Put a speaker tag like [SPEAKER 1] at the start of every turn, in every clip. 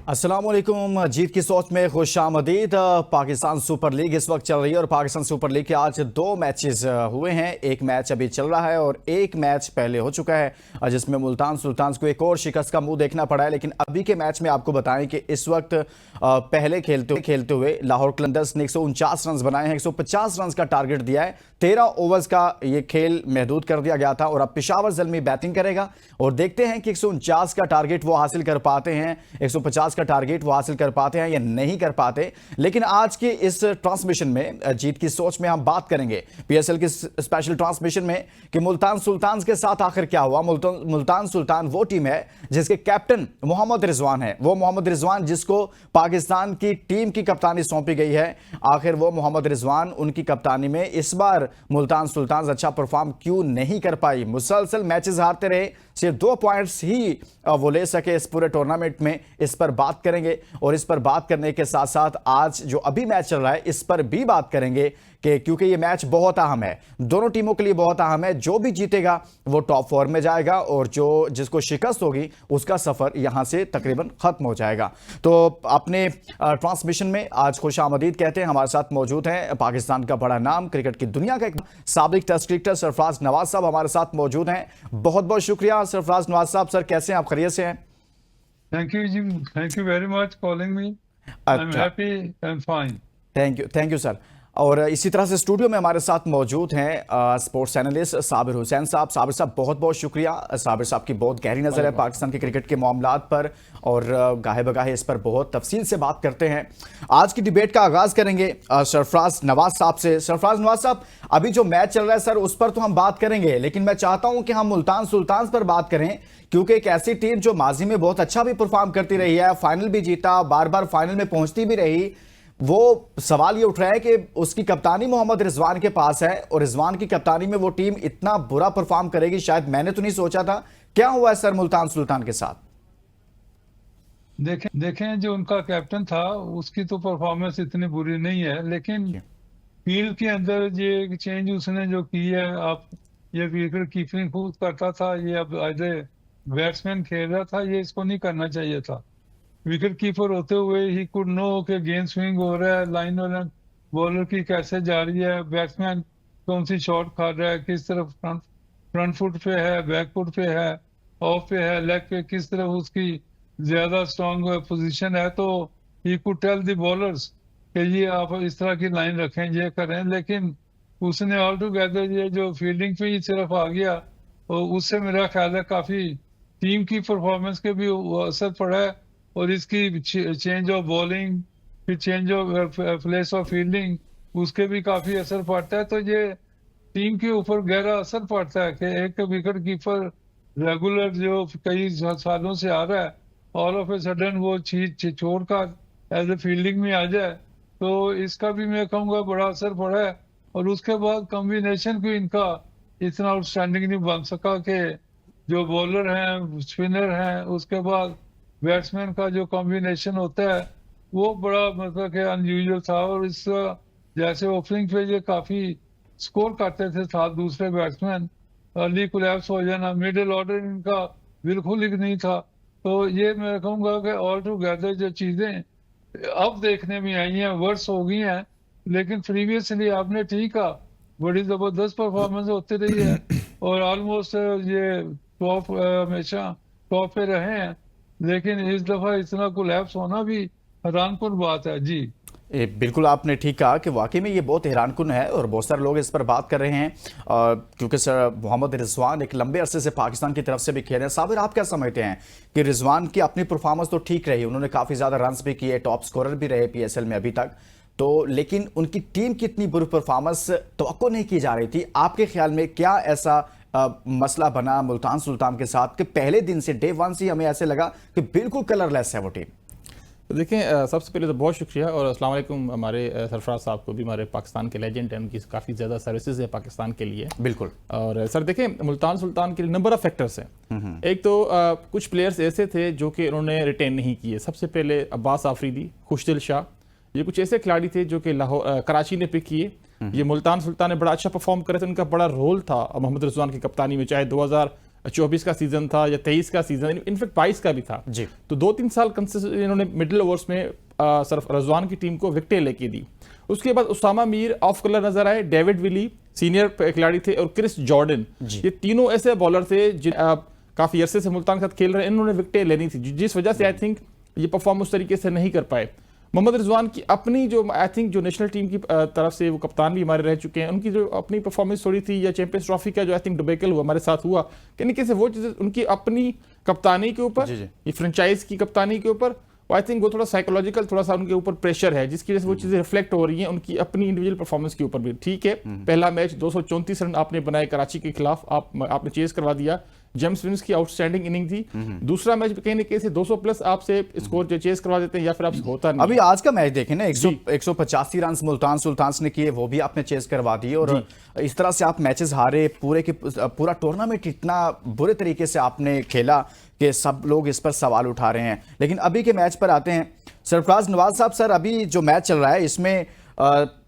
[SPEAKER 1] अस्सलाम वालेकुम। जीत की सोच में खुशामदीद। पाकिस्तान सुपर लीग इस वक्त चल रही है और पाकिस्तान सुपर लीग के आज दो मैचेस हुए हैं। एक मैच अभी चल रहा है और एक मैच पहले हो चुका है जिसमें मुल्तान सुल्तान को एक और शिकस्त का मुंह देखना पड़ा है। लेकिन अभी के मैच में आपको बताएं कि इस वक्त पहले खेलते हुए लाहौर कलंदर्स ने 149 रन बनाए हैं। 150 रन का टारगेट दिया है। 13 ओवर्स का ये खेल महदूद कर दिया गया था और अब पेशावर ज़ल्मी बैटिंग करेगा और देखते हैं कि 149 का टारगेट वो हासिल कर पाते हैं, 150 का टारगेट वो हासिल कर पाते हैं या नहीं कर पाते। लेकिन आज की इस ट्रांसमिशन में जीत की सोच में हम बात करेंगे पीएसएल की स्पेशल ट्रांसमिशन में कि मुल्तान सुल्तान के साथ आखिर क्या हुआ। मुल्तान सुल्तान वो टीम है जिसके कैप्टन मोहम्मद रिजवान है। वो मोहम्मद रिजवान जिसको पाकिस्तान की टीम की कप्तानी सौंपी गई है। आखिर वो मोहम्मद रिजवान उनकी कप्तानी में इस बार मुल्तान सुल्तान अच्छा परफॉर्म क्यों नहीं कर पाई। मुसलसल मैचेस हारते रहे, सिर्फ 2 पॉइंट्स ही वो ले सके इस पूरे टूर्नामेंट में। इस पर बात करेंगे और इस पर बात करने के साथ साथ आज जो अभी मैच चल रहा है इस पर भी बात करेंगे कि क्योंकि ये मैच बहुत अहम है, दोनों टीमों के लिए बहुत अहम है। जो भी जीतेगा वो टॉप 4 में जाएगा और जिसको शिकस्त होगी उसका सफर यहां से तकरीबन खत्म हो जाएगा। तो अपने ट्रांसमिशन में आज खुशामदीद कहते हैं। हमारे साथ मौजूद हैं पाकिस्तान का बड़ा नाम, क्रिकेट की दुनिया का एक साबिक टेस्ट क्रिकेटर सरफराज नवाज साहब हमारे साथ मौजूद हैं। बहुत बहुत शुक्रिया सरफराज नवाज साहब। सर कैसे हैं आप, खैरियत से हैं?
[SPEAKER 2] थैंक यू जी, thank you very much calling me. I am
[SPEAKER 1] अच्छा,
[SPEAKER 2] happy and fine.
[SPEAKER 1] Thank you sir. और इसी तरह से स्टूडियो में हमारे साथ मौजूद हैं स्पोर्ट्स एनालिस्ट साबिर हुसैन साहब। साबिर साहब बहुत बहुत शुक्रिया। साबिर साहब की बहुत गहरी नज़र है पाकिस्तान के क्रिकेट के मामलात पर और गाहे बगाहे इस पर बहुत तफसील से बात करते हैं। आज की डिबेट का आगाज़ करेंगे सरफराज नवाज साहब से। सरफराज नवाज साहब, अभी जो मैच चल रहा है सर उस पर तो हम बात करेंगे, लेकिन मैं चाहता हूं कि हम मुल्तान सुल्तान पर बात करें क्योंकि एक ऐसी टीम जो माजी में बहुत अच्छा भी परफॉर्म करती रही है, फाइनल भी जीता, बार बार फाइनल में पहुंचती भी रही। वो सवाल ये उठ रहा है कि उसकी कप्तानी मोहम्मद रिजवान के पास है और रिजवान की कप्तानी में वो टीम इतना बुरा परफॉर्म करेगी शायद मैंने तो नहीं सोचा था। क्या हुआ है सर मुल्तान सुल्तान के साथ?
[SPEAKER 2] देखें जो उनका कैप्टन था उसकी तो परफॉर्मेंस इतनी बुरी नहीं है, लेकिन फील्ड के अंदर ये चेंज उसने जो की है, आप ये विकेट कीपिंग खुद करता था, ये अब एज ए बैट्समैन खेल रहा था, ये इसको नहीं करना चाहिए था। विकेट कीपर होते हुए ही कुड नो के गेंद स्विंग हो रहा है, लाइन और बॉलर की कैसे जा रही है, बैट्समैन कौन सी शॉट खा रहा है, किस तरफ फ्रंट फुट पे है, बैक फुट पे है, ऑफ पे है, लेग पे किस तरफ उसकी ज्यादा स्ट्रॉन्ग पोजीशन है, तो he could tell the bowlers कि ये आप इस तरह की लाइन रखें, ये करें। लेकिन उसने ऑल टुगेदर ये जो फील्डिंग पे ही सिर्फ आ गया और उससे मेरा ख्याल है काफी टीम की परफॉर्मेंस के भी असर पड़ा है और इसकी चेंज ऑफ बॉलिंग, फिर change of place of fielding, उसके भी काफी असर पड़ता है। तो ये टीम के ऊपर गहरा असर पड़ता है कि एक विकेट कीपर रेगुलर जो कई सालों से आ रहा है, ऑल ऑफ ए सडन वो चीज छोड़कर एज ए फील्डिंग में आ जाए, तो इसका भी मैं कहूँगा बड़ा असर पड़ा है। और उसके बाद कॉम्बिनेशन भी इनका इतना आउटस्टैंडिंग नहीं बन सका कि जो बॉलर हैं, स्पिनर हैं, उसके बाद बैट्समैन का जो कॉम्बिनेशन होता है वो बड़ा मतलब कि अनयूजुअल था। और इस जैसे ओपनिंग पे ये काफी स्कोर करते थे साथ दूसरे बैट्समैन, अर्ली कोलैप्स हो जाना, मिडिल ऑर्डर इनका बिल्कुल ही नहीं था। तो ये मैं कहूँगा कि ऑल टुगेदर जो चीजें अब देखने में आई हैं वर्स हो गई हैं, लेकिन प्रीवियसली आपने ठीक कहा, बड़ी जबरदस्त परफॉर्मेंस होती रही है और ऑलमोस्ट ये टॉप हमेशा टॉप पे रहे हैं। लेकिन इस दफा इतना कोलैप्स होना भी हैरानकुन बात है जी।
[SPEAKER 1] बिल्कुल आपने ठीक कहा कि वाकई में ये बहुत हैरानकुन है और बहुत सारे लोग इस पर बात कर रहे हैं क्योंकि सर मोहम्मद रिजवान एक लंबे अरसे से पाकिस्तान की तरफ से भी खेल रहे हैं। साबिर, आप क्या समझते हैं कि रिजवान की अपनी परफॉर्मेंस तो ठीक रही, उन्होंने काफ़ी ज़्यादा रन्स भी किए, टॉप स्कोरर भी रहे पीएसएल में अभी तक, तो लेकिन उनकी टीम की इतनी बुरी परफॉर्मेंस तवक्को नहीं की जा रही थी। आपके ख्याल में क्या ऐसा मसला बना मुल्तान सुल्तान के साथ कि पहले दिन से डे 1 से हमें ऐसे लगा कि बिल्कुल कलरलेस है वो टीम?
[SPEAKER 3] तो देखें, सबसे पहले तो बहुत शुक्रिया और अस्सलाम वालेकुम हमारे सरफराज साहब को भी, हमारे पाकिस्तान के लेजेंड हैं, उनकी काफ़ी ज़्यादा सर्विसेज है पाकिस्तान के लिए।
[SPEAKER 1] बिल्कुल।
[SPEAKER 3] और सर देखें, मुल्तान सुल्तान के लिए नंबर ऑफ फैक्टर्स हैं। एक तो कुछ प्लेयर्स ऐसे थे जो कि उन्होंने रिटेन नहीं किए। सबसे पहले अब्बास आफरीदी, खुशदिल शाह, ये कुछ ऐसे खिलाड़ी थे जो कि लाहौर कराची ने पिक किए। ये मुल्तान सुल्तान ने बड़ा अच्छा परफॉर्म करे थे, उनका बड़ा रोल था मोहम्मद रिजवान की कप्तानी में, चाहे 24 का सीजन था या 23 का सीजन, इनफैक्ट 22 का भी था
[SPEAKER 1] जी।
[SPEAKER 3] तो 2-3 साल कंसिस्टेंट इन्होंने मिडिल ओवर्स में सिर्फ रजवान की टीम को विकेटें लेके दी। उसके बाद उसामा मीर ऑफ कलर नजर आए, डेविड विली सीनियर खिलाड़ी थे और क्रिस जॉर्डन, ये तीनों ऐसे बॉलर थे जिन काफी अरसे से मुल्तान के साथ खेल रहे हैं, इन्होंने विकेटें लेनी थी, जिस वजह से आई थिंक ये परफॉर्म उस तरीके से नहीं कर पाए। मोहम्मद रिजवान की अपनी जो आई थिंक जो नेशनल टीम की तरफ से वो कप्तान भी हमारे रह चुके हैं, उनकी जो अपनी परफॉर्मेंस थोड़ी थी, या चैंपियंस ट्रॉफी का जो आई थिंक डिबेकल हुआ हमारे साथ हुआ, कहीं से वो चीज़ें उनकी अपनी कप्तानी के ऊपर, ये फ्रेंचाइज की कप्तानी के ऊपर, आई थिंक वो थोड़ा साइकोलॉजिकल थोड़ा सा उनके ऊपर प्रेशर है, जिसकी वजह से वो चीज़ें रिफ्लेक्ट हो रही हैं उनकी अपनी इंडिविजुअल परफॉर्मेंस के ऊपर भी। ठीक है, पहला मैच 234 रन आपने बनाए कराची के खिलाफ, आपने चेस करवा दिया, जेम्स विंस की आउटस्टैंडिंग इनिंग थी। दूसरा मैच कहीं ना कहीं से 200 प्लस आपसे स्कोर जो चेस करवा देते हैं, या फिर आपसे होता नहीं।
[SPEAKER 1] अभी आज का मैच देखें ना, 185 रन मुल्तान सुल्तान्स ने किए, वो भी आपने चेस करवा दिए, और इस तरह से आप मैचेस हारे। पूरा टूर्नामेंट इतना बुरे तरीके से आपने खेला कि सब लोग इस पर सवाल उठा रहे हैं। लेकिन अभी के मैच पर आते हैं। सरफराज नवाज साहब, सर अभी जो मैच चल रहा है इसमें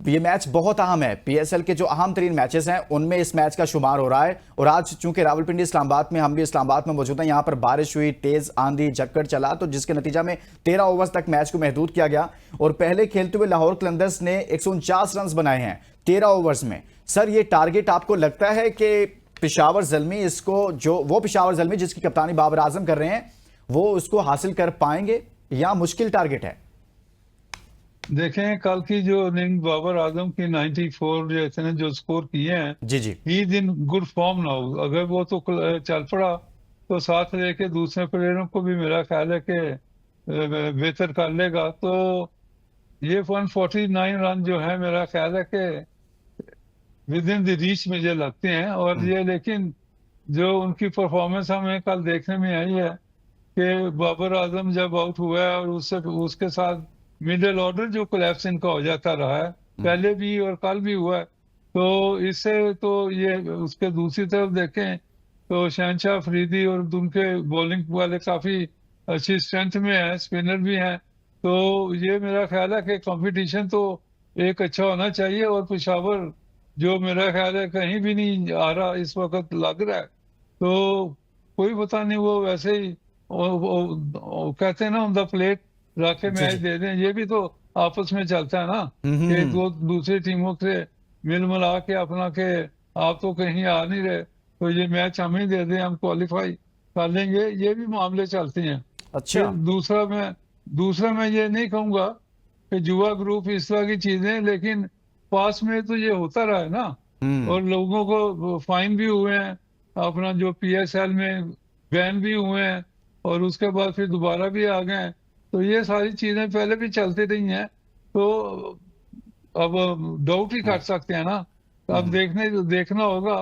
[SPEAKER 1] ये मैच बहुत अहम है, पीएसएल के जो अहम तरीन मैचेस हैं उनमें इस मैच का शुमार हो रहा है। और आज चूंकि रावलपिंडी इस्लामाबाद में, हम भी इस्लामाबाद में मौजूद हैं, यहाँ पर बारिश हुई, तेज आंधी झक्कड़ चला, तो जिसके नतीजा में 13 ओवर्स तक मैच को महदूद किया गया। और पहले खेलते हुए लाहौर कलंदर्स ने 149 रन बनाए हैं 13 ओवर्स में। सर ये टारगेट आपको लगता है कि पेशावर ज़ल्मी इसको, जो वो पेशावर ज़ल्मी जिसकी कप्तानी बाबर आजम कर रहे हैं, वो उसको हासिल कर पाएंगे या मुश्किल टारगेट है?
[SPEAKER 2] देखें, कल की जो इनिंग बाबर आजम की 94 जो इसने जो स्कोर किए हैं,
[SPEAKER 1] जी जी,
[SPEAKER 2] ही दिन गुड फॉर्म ना हो, अगर वो तो चल पड़ा तो साथ लेके दूसरे प्लेयरों को भी मेरा ख्याल है कि बेहतर कर लेगा। तो ये 149 रन जो है मेरा ख्याल है कि विद इन द रीच मुझे लगते हैं। और ये लेकिन जो उनकी परफॉर्मेंस हमें कल देखने में आई है कि बाबर आजम जब आउट हुआ है और उसके साथ मिडिल ऑर्डर जो कोलैप्स इनका हो जाता रहा है, पहले भी और कल भी हुआ है। तो इससे तो ये उसके दूसरी तरफ देखें तो शहनशाह अफरीदी और उनके बॉलिंग वाले काफी अच्छी स्ट्रेंथ में है, स्पिनर भी हैं। तो ये मेरा ख्याल है कि कंपटीशन तो एक अच्छा होना चाहिए। और पेशावर जो मेरा ख्याल है कहीं भी नहीं आ रहा इस वक्त लग रहा है, तो कोई पता नहीं, वो वैसे ही कहते हैं ना ऑन द प्लेट रख के मैच दे दें। ये भी तो आपस में चलता है ना कि दो दूसरी टीमों से मिल मिला के अपना के आप तो कहीं आ नहीं रहे, तो ये मैच हम ही दे दें, हम क्वालिफाई कर लेंगे, ये भी मामले चलते हैं।
[SPEAKER 1] अच्छा,
[SPEAKER 2] दूसरा मैं ये नहीं कहूंगा कि जुआ ग्रुप इस तरह की चीजें, लेकिन पास में तो ये होता रहा है ना, और लोगों को फाइन भी हुए हैं, अपना जो पीएसएल में बैन भी हुए हैं, और उसके बाद फिर दोबारा भी आ गए हैं। तो ये सारी चीजें पहले भी चलती रही हैं, तो अब डाउट ही कर सकते हैं ना। अब देखना होगा।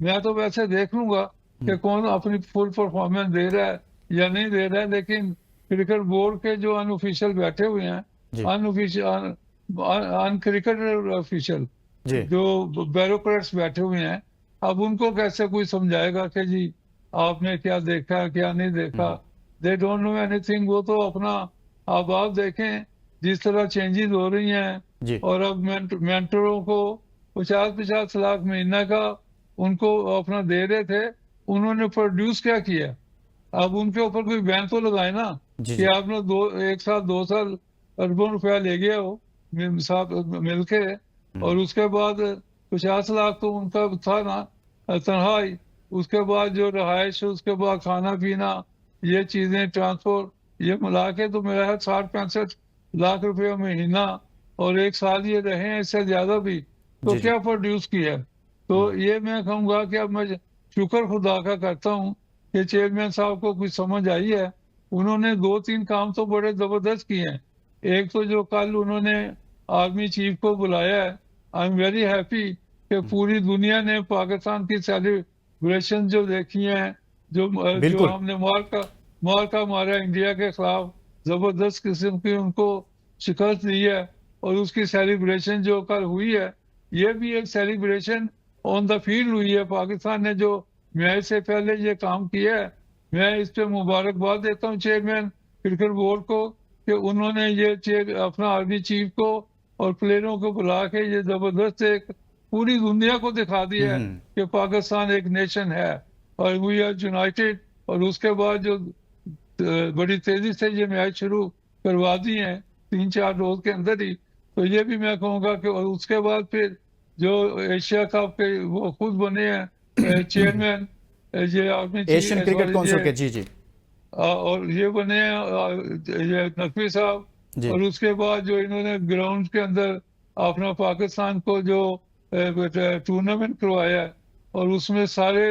[SPEAKER 2] मैं तो वैसे देख लूंगा कि कौन अपनी फुल परफॉर्मेंस दे रहा है या नहीं दे रहा है, लेकिन क्रिकेट बोर्ड के जो अनऑफिशियल बैठे हुए हैं, अनऑफिशियल अनक्रिकेटर ऑफिशियल जो ब्यूरोक्रेट्स बैठे हुए हैं, अब उनको कैसे कोई समझाएगा कि जी आपने क्या देखा क्या नहीं देखा। They don't know anything. वो तो अपना अब आप देखें जिस तरह चेंजेस हो रही हैं, और अब मेंटरों को 50-50 लाख महीना का उनको अपना दे रहे थे, उन्होंने प्रोड्यूस क्या किया? अब उनके ऊपर कोई बैन तो लगाए ना कि आपने 1 साल 2 साल अरबों रुपया ले गया हो मिलके, और उसके बाद 50 लाख तो उनका था ना तनहाई, उसके बाद जो रहायश, उसके बाद खाना पीना, ये चीजें, ट्रांसपोर्ट, ये मिला के तो मेरा है 60-65 लाख रुपया महीना, और 1 साल ये रहे हैं, इससे ज्यादा भी, तो क्या प्रोड्यूस किया? तो ये मैं कहूँगा कि अब मैं शुक्र खुदा का करता हूँ कि चेयरमैन साहब को कुछ समझ आई है। उन्होंने 2-3 काम तो बड़े जबरदस्त किए हैं। एक तो जो कल उन्होंने आर्मी चीफ को बुलाया है, आई एम वेरी हैप्पी कि पूरी दुनिया ने पाकिस्तान की सेलिब्रेशन जो देखी है, जो हमने मार्का मारा इंडिया के खिलाफ, जबरदस्त किस्म की उनको शिकस्त दी है, और उसकी सेलिब्रेशन जो कल हुई है, ये भी एक सेलिब्रेशन ऑन द फील्ड हुई है। पाकिस्तान ने जो मैच से पहले ये काम किया है, मैं इस पे मुबारकबाद देता हूँ चेयरमैन क्रिकेट बोर्ड को कि उन्होंने ये अपना आर्मी चीफ को और प्लेयरों को बुला के ये जबरदस्त एक पूरी दुनिया को दिखा दिया है कि पाकिस्तान एक नेशन है। और वी आर यूनाइटेड। और उसके बाद जो बड़ी तेजी से ये मैच शुरू करवा दी हैं 3-4 रोज के अंदर ही, तो ये भी मैं कहूँगा कि और उसके बाद फिर जो एशिया कप के वो खुद बने हैं चेयरमैन, ये आपने
[SPEAKER 1] एशियन क्रिकेट काउंसिल के, जी जी
[SPEAKER 2] और ये बने हैं ये नकवी साहब।
[SPEAKER 1] जी।
[SPEAKER 2] और उसके बाद जो इन्होंने ग्राउंड के अंदर अपना पाकिस्तान को जो टूर्नामेंट करवाया है, और उसमें सारे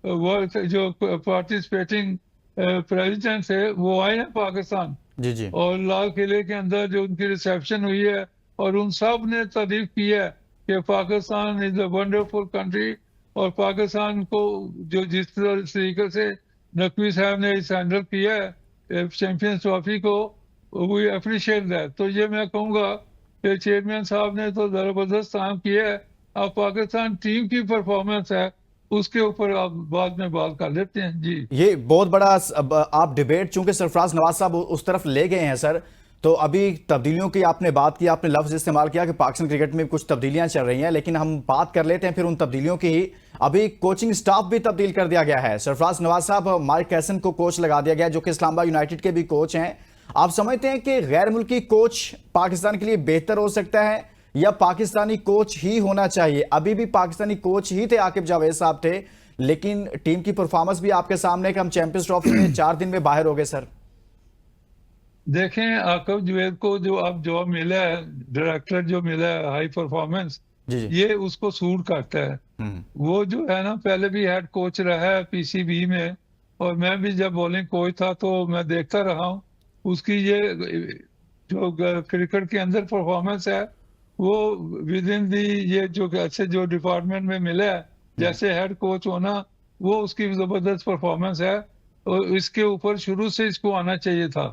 [SPEAKER 2] वर्ल्ड जो पार्टिसिपेटिंग प्रेसिडेंट थे वो आए हैं पाकिस्तान,
[SPEAKER 1] जी जी
[SPEAKER 2] और लाल किले के अंदर जो उनकी रिसेप्शन हुई है, और उन सब ने तारीफ की है कि Pakistan is a wonderful country. और पाकिस्तान को जो जिस तरीके से नकवी साहब ने इस हैंडल किया है चैंपियंस ट्रॉफी को, वी अप्रिशिएट दैट। तो ये मैं कहूँगा कि चेयरमैन साहब ने तो जबरदस्त काम किया है। अब पाकिस्तान टीम की परफॉर्मेंस है, उसके ऊपर आप बाद में बात कर लेते हैं जी।
[SPEAKER 1] ये बहुत बड़ा अब आप डिबेट चूंकि सरफराज नवाज साहब उस तरफ ले गए हैं सर, तो अभी तब्दीलियों की आपने बात की, आपने लफ्ज इस्तेमाल किया कि पाकिस्तान क्रिकेट में कुछ तब्दीलियां चल रही हैं, लेकिन हम बात कर लेते हैं फिर उन तब्दीलियों की ही। अभी कोचिंग स्टाफ भी तब्दील कर दिया गया है। सरफराज नवाज साहब, मार्क कैसन को कोच लगा दिया गया, जो कि इस्लामाबाद यूनाइटेड के भी कोच हैं। आप समझते हैं कि गैर मुल्की कोच पाकिस्तान के लिए बेहतर हो सकता है या पाकिस्तानी कोच ही होना चाहिए? अभी भी पाकिस्तानी कोच ही थे, आकिब जावेद साहब थे, लेकिन टीम की परफॉर्मेंस भी आपके सामने कि हम चैंपियंस ट्रॉफी में 4 दिन में बाहर हो गए सर।
[SPEAKER 2] देखें, आकिब जावेद को जो अब जॉब मिला है, डायरेक्टर जो मिला है हाई परफॉर्मेंस,
[SPEAKER 1] जी जी
[SPEAKER 2] ये उसको सूट करता है। वो जो है ना, पहले भी हेड कोच रहा है पीसीबी में, और मैं भी जब बॉलिंग कोच था तो मैं देखता रहा हूँ उसकी ये जो क्रिकेट के अंदर परफॉर्मेंस है, वो विद इन दी ये जो अच्छे जो डिपार्टमेंट में मिला है जैसे हेड कोच होना, वो उसकी जबरदस्त परफॉर्मेंस है। और इसके ऊपर शुरू से इसको आना चाहिए था,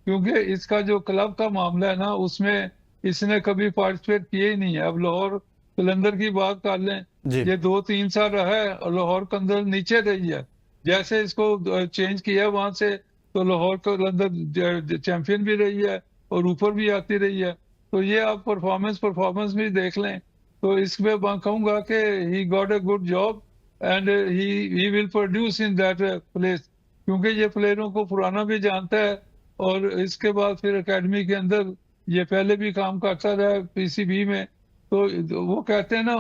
[SPEAKER 2] क्योंकि इसका जो क्लब का मामला है ना, उसमें इसने कभी पार्टिसिपेट किया ही नहीं है। अब लाहौर कलंदर की बात कर लें,
[SPEAKER 1] जी
[SPEAKER 2] ये 2-3 साल रहा है और लाहौर कलंदर नीचे रही है। जैसे इसको चेंज किया वहां से, तो लाहौर कलंदर चैंपियन भी रही है और ऊपर भी आती रही है। तो ये आप परफॉर्मेंस भी देख लें, तो इसमें मैं कहूँगा कि he got a good job and he will produce in that place, क्योंकि ये प्लेयरों को पुराना भी जानता है। और इसके बाद फिर एकेडमी के अंदर ये पहले भी काम करता रहा पीसीबी में, तो वो कहते हैं ना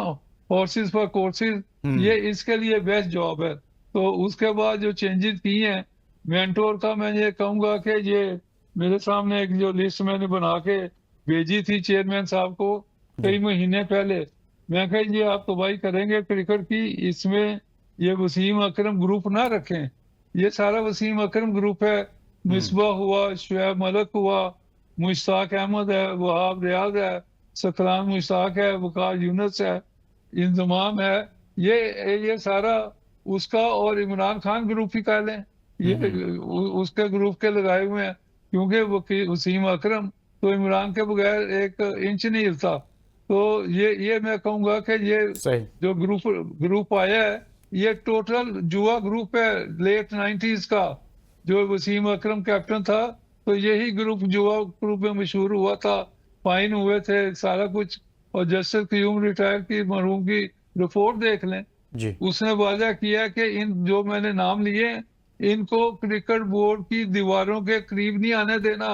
[SPEAKER 2] हॉर्सेस फॉर कोर्सेज, ये इसके लिए बेस्ट जॉब है। तो उसके बाद जो चेंजेस किए हैं मेंटोर का, मैं ये कहूँगा कि ये मेरे सामने एक जो लिस्ट मैंने बना के भेजी थी चेयरमैन साहब को कई महीने पहले, मैं कहा ये आप तबाही करेंगे क्रिकेट की, इसमें ये वसीम अकरम ग्रुप ना रखें। ये सारा वसीम अकरम ग्रुप है, मिसबा हुआ, शुएब मलक हुआ, मुश्ताक अहमद है, वहाब रियाज है, सकरान मुश्ताक है, वकार यूनस है, इंजमाम है, ये सारा उसका। और इमरान खान ग्रुप ही कह लें, ये उसके ग्रुप के लगाए हुए हैं, क्योंकि वो वसीम अकरम तो इमरान के बगैर एक इंच नहीं हिलता। तो ये मैं कहूँगा कि ये
[SPEAKER 1] सही।
[SPEAKER 2] जो ग्रुप आया है, ये टोटल जुआ ग्रुप है लेट 90s का। जो वसीम अकरम कैप्टन था, तो यही ग्रुप जुआ ग्रुप में मशहूर हुआ था, फाइन हुए थे सारा कुछ। और जस्टिस क्यूम रिटायर की मरहूम की रिपोर्ट देख लें,
[SPEAKER 1] जी
[SPEAKER 2] उसने वादा किया कि इन जो मैंने नाम लिए इनको क्रिकेट बोर्ड की दीवारों के करीब नहीं आने देना,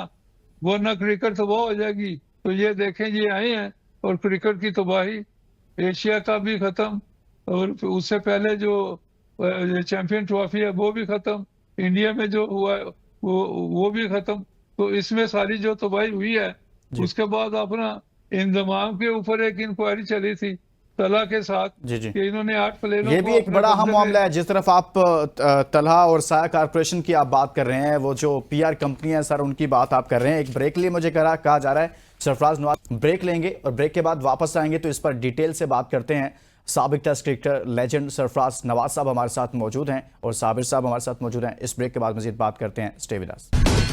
[SPEAKER 2] वरना क्रिकेट तबाह हो जाएगी। तो ये देखें, ये आए हैं और क्रिकेट की तबाही, एशिया का भी खत्म, और उससे पहले जो चैंपियन ट्रॉफी है वो भी खत्म, इंडिया में जो हुआ है वो भी खत्म। तो इसमें सारी जो तबाही हुई है, उसके बाद अपना इंतजाम के ऊपर एक इंक्वायरी चली थी तला के साथ
[SPEAKER 1] जी जी
[SPEAKER 2] कि इन्होंने 8 प्लेयरों
[SPEAKER 1] ये
[SPEAKER 2] को
[SPEAKER 1] भी एक
[SPEAKER 2] अपने
[SPEAKER 1] बड़ा अहम
[SPEAKER 2] बदले में-
[SPEAKER 1] मामला है। जिस तरफ आप तलहा और साया कारपोरेशन की आप बात कर रहे हैं, वो जो पीआर कंपनी है सर, उनकी बात आप कर रहे हैं। एक ब्रेक के लिए मुझे कहा जा रहा है सरफराज नवाज, ब्रेक लेंगे और ब्रेक के बाद वापस आएंगे तो इस पर डिटेल से बात करते हैं। साबिक test cricketer legend Sarfaraz Nawaz साहब हमारे साथ मौजूद हैं और साबिर साहब हमारे साथ मौजूद हैं। इस ब्रेक के बाद मजीद बात करते हैं। Stay with us.